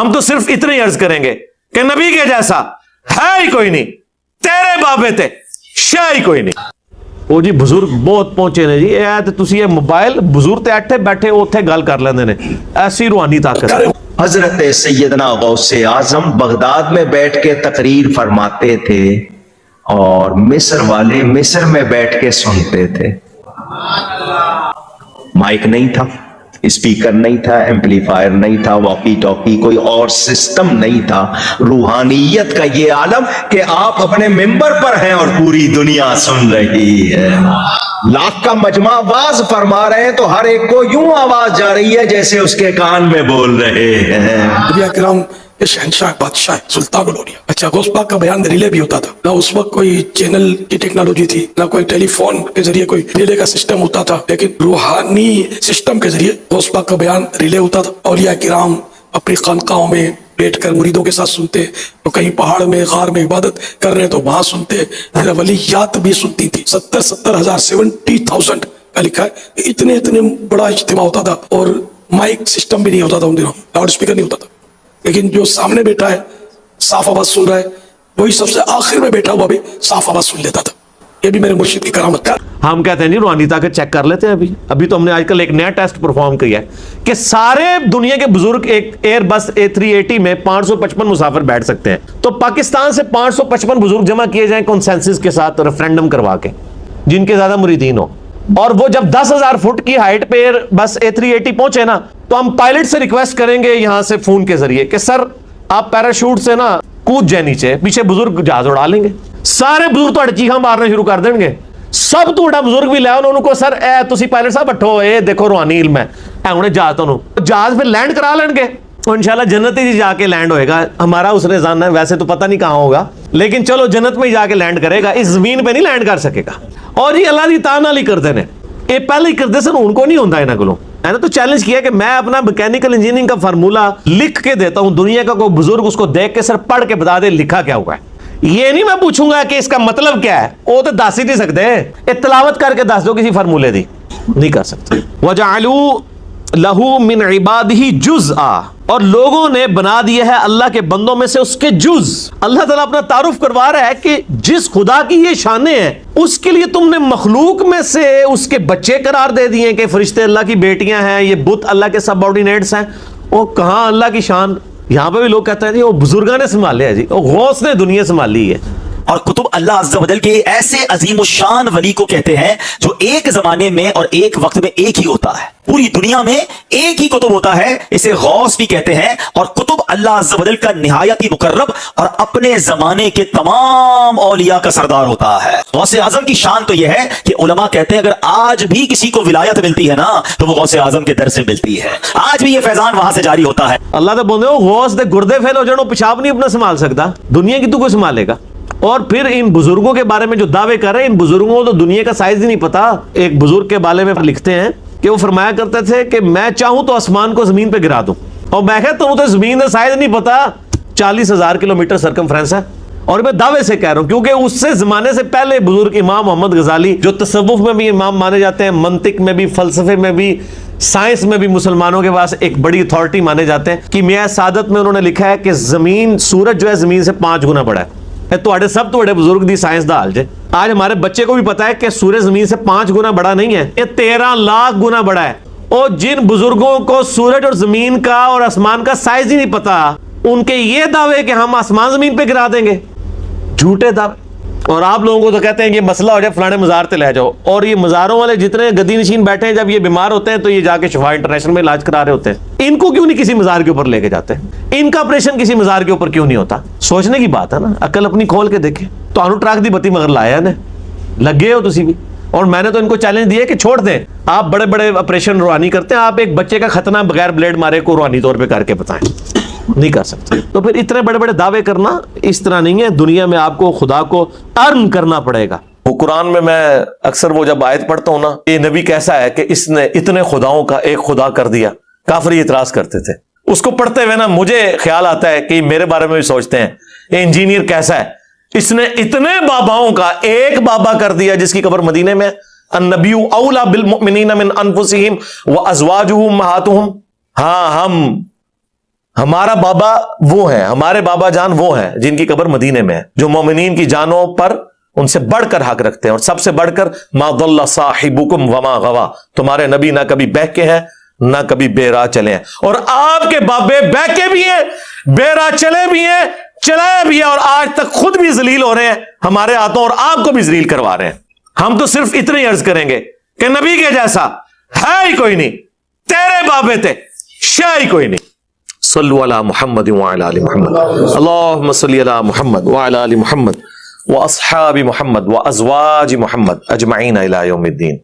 हम तो सिर्फ इतनी अर्ज करेंगे कि नबी के जैसा है ही कोई नहीं, तेरे बाबे ते शाह ही कोई नहीं। ਉਹ ਜੀ ਬਜ਼ੁਰਗ ਬਹੁਤ ਪਹੁੰਚੇ ਨੇ ਜੀ, ਇਹ ਤੇ ਤੁਸੀਂ ਇਹ ਮੋਬਾਈਲ ਬਜ਼ੁਰਗ ਤੇ ਇੱਥੇ ਬੈਠੇ ਉੱਥੇ ਗੱਲ ਕਰ ਲੈਂਦੇ ਨੇ, ऐसी रूहानी ताकत। हजरत सैयदना गौसे आजम बगदाद में बैठ के तकरीर फरमाते थे और मिस्र वाले मिस्र में बैठ के सुनते थे। माइक नहीं था, स्पीकर नहीं था, एम्पलीफायर नहीं था, वॉकी टॉकी कोई और सिस्टम नहीं था। रूहानियत का ये आलम कि आप अपने मिंबर पर हैं और पूरी दुनिया सुन रही है। लाख का मजमा आवाज फरमा रहे हैं तो हर एक को यूं आवाज जा रही है जैसे उसके कान में बोल रहे हैं। शहनशाह बादशाह सुल्तान लोरिया। अच्छा, गौस पाक का बयान रिले भी होता था, ना उस वक्त कोई चैनल की टेक्नोलॉजी थी, ना कोई टेलीफोन के जरिए कोई रिले का सिस्टम होता था, लेकिन रूहानी सिस्टम के जरिए गौस पाक का बयान रिले होता था। औलिया किराम अपनी खानकाहों में बैठकर मुरीदों के साथ सुनते, तो कहीं पहाड़ में गार में इबादत कर रहे तो वहां सुनते। वलियात भी सुनती थी। 70,000 70,000 का लिखा है। इतने बड़ा इज्तिमा होता था और माइक सिस्टम भी नहीं होता था उन दिनों, लाउड स्पीकर नहीं होता था। लेकिन जो सामने बैठा है साफ आवाज सुन रहा है, वही सबसे आखिर में बैठा हुआ भी साफ आवाज सुन लेता था। ये भी मेरे मुर्शिद की करामत है। हम कहते हैं नहीं, रूहानी ताकत चेक कर लेते हैं। अभी तो हमने आजकल एक नया टेस्ट परफॉर्म किया है कि सारे दुनिया के बुजुर्ग एक एयरबस A380 में 555 मुसाफिर बैठ सकते हैं। तो पाकिस्तान से 555 बुजुर्ग जमा किए जाएं कंसेंसस के साथ, रेफरेंडम करवा के, जिनके ज्यादा मुरीदीन हो, और वो जब 10,000 फुट की हाइट पे बस A380 पहुंचे ना, तो हम पायलट से रिक्वेस्ट करेंगे यहां से फोन के जरिए कि सर आप पैराशूट से ना कूद जाए नीचे, पीछे बुजुर्ग जहाज उड़ा लेंगे। सारे बुजुर्ग तो चीखा मारना शुरू कर देंगे। सब तोड़ा बुजुर्ग भी ले उनको, सर ए तुसी पायलट साहब बैठो, ए देखो रूहानी इल्म है, उन्हें जहाज तो जहाज फिर लैंड करा लेंगे, तो इंशाल्लाह जन्नत ही जाके लैंड होएगा। हमारा उसने जानना है, वैसे तो पता नहीं कहां होगा, लेकिन चलो जन्नत में ही जाके लैंड करेगा, इस जमीन पे नहीं लैंड कर सकेगा। और ये अल्लाह की ताना ही करते हैं, ये पहले ही करते सन, उनको नहीं होता इन्हों को। मैंने तो चैलेंज किया कि मैं अपना मैकेनिकल इंजीनियरिंग का फार्मूला लिख के देता हूं, दुनिया का कोई बुजुर्ग उसको देख के सर पढ़ के बता दे लिखा क्या हुआ है। ये नहीं मैं पूछूंगा कि इसका मतलब क्या है, वो तो दस ही नहीं सकते, तलावत करके दस दो किसी फार्मूले दी, नहीं कर सकते। वजअलू लहू मिन इबादिही जुज़आ, और लोगों ने बना दिया है अल्लाह के बंदों में से उसके जुज। अल्लाह ताला अपना तारुफ करवा रहा है कि जिस खुदा की ये शाने हैं उसके लिए तुमने मखलूक में से उसके बच्चे करार दे दिए कि फरिश्ते अल्लाह की बेटियां हैं, ये बुत अल्लाह के सबऑर्डिनेट्स हैं। वो कहां अल्लाह की शान। यहां पे भी लोग कहते हैं जी वो बुजुर्गा ने संभाले है, जी वो गौस ने दुनिया संभाली है। और कुतुब अल्लाह अज़्ज़ा वजल के ऐसे अजीम शान वली को कहते हैं जो एक जमाने में और एक वक्त में एक ही होता है। पूरी दुनिया में एक ही कुतुब होता है, इसे गौस भी कहते हैं। और कुतुब अल्लाह अज़्ज़ा वजल का निहायत ही मुकर्रब और अपने जमाने के तमाम औलिया का सरदार होता है। गौसे आजम की शान तो यह है कि उलमा कहते हैं अगर आज भी किसी को विलायत मिलती है ना, तो वो गौसे आजम के दर से मिलती है। आज भी ये फैजान वहां से जारी होता है। अल्लाह तो बोलते हो गौस दे गुर्दे फेल हो जाओ, पेशाब नहीं अपना संभाल सकता, दुनिया की तू को संभालेगा। और फिर इन बुजुर्गों के बारे में जो दावे कर रहे हैं, इन बुजुर्गों को तो दुनिया का साइज ही नहीं पता। एक बुजुर्ग के बारे में लिखते हैं कि वो फरमाया करते थे कि मैं चाहूं तो आसमान को जमीन पे गिरा दूं, और मैं कहता हूं तो जमीन का साइज नहीं पता, 40,000 किलोमीटर सरकमफ्रेंस है। और मैं दावे से कह रहा हूं क्योंकि उससे जमाने से पहले बुजुर्ग इमाम मोहम्मद गजाली, जो तसव्वुफ में भी इमाम माने जाते हैं, मंतिक में भी, फलसफे में भी, साइंस में भी मुसलमानों के पास एक बड़ी अथॉरिटी माने जाते हैं, कि मियां सादत में उन्होंने लिखा है कि जमीन, सूरज जो है जमीन से 5 गुना बड़ा है। सब तो बुजुर्ग दी साइंस दा हाल जे। आज हमारे बच्चे को भी पता है कि सूरज जमीन से 5 गुना बड़ा नहीं है, ये 13 लाख गुना बड़ा है। और जिन बुजुर्गों को सूरज और जमीन का और आसमान का साइज ही नहीं पता, उनके ये दावे कि हम आसमान जमीन पे गिरा देंगे, झूठे दावे। और आप लोगों को तो कहते हैं कि मसला हो जाए फलाने मजार पे ले जाओ, और ये मजारों वाले जितने गद्दी नशीन बैठे हैं, जब ये बीमार होते हैं तो ये जाके शिफा इंटरनेशनल में इलाज करा रहे होते हैं। इनको क्यों नहीं किसी मजार के ऊपर लेके जाते हैं? इनका ऑपरेशन किसी मजार के ऊपर क्यों नहीं होता? सोचने की बात है ना, अकल अपनी खोल के देखे। तो अनु ट्रक दी बत्ती मगर लाया ने लगे हो तुसी भी। और मैंने तो इनको चैलेंज दिया कि छोड़ दें, आप बड़े बड़े ऑपरेशन रूहानी करते हैं, आप एक बच्चे का खतना बगैर ब्लेड मारे को रूहानी तौर पर करके बताएं, नहीं कर सकते। तो फिर इतने बड़े बड़े दावे करना इस तरह नहीं है। दुनिया में आपको खुदा को अर्न करना पड़ेगा। वो कुरान में मैं अक्सर वो जब आयत पढ़ता हूं ना, ये नबी कैसा है कि इसने इतने खुदाओं का एक खुदा कर दिया, काफिर इतराज करते थे। उसको पढ़ते हुए ना मुझे ख्याल आता है कि मेरे बारे में भी सोचते हैं, ये इंजीनियर कैसा है, इसने इतने बाबाओं का एक बाबा कर दिया जिसकी कब्र मदीने में। अन्नबिय्यु औला बिल मुमिनीना मिन अनफुसिहिम व अज़वाजुहुम उम्महातुहुम। हाँ, हमारा बाबा वो है, हमारे बाबा जान वो हैं जिनकी कब्र मदीने में है, जो मोमिनीन की जानों पर उनसे बढ़कर हक रखते हैं, और सबसे बढ़कर मा दल्ला साहिबुकुम वमा गवा, तुम्हारे नबी ना कभी बहके हैं ना कभी बेराह चले हैं, और आपके बाबे बहके भी हैं, बेराह चले भी हैं, चलाया भी है, और आज तक खुद भी जलील हो रहे हैं हमारे हाथों, और आपको भी जलील करवा रहे हैं। हम तो सिर्फ इतनी अर्ज करेंगे कि नबी के जैसा है ही कोई नहीं, तेरे बाबे थे शाह ही कोई नहीं। सल्लु अला मुहम्मद व अला आलि मुहम्मद, अल्लाहुम्मा सल्लि अला मुहम्मद व अला आलि मुहम्मद व अस्हाबि मुहम्मद व अज़वाजि मुहम्मद अजमईन इला यौमिद्दीन।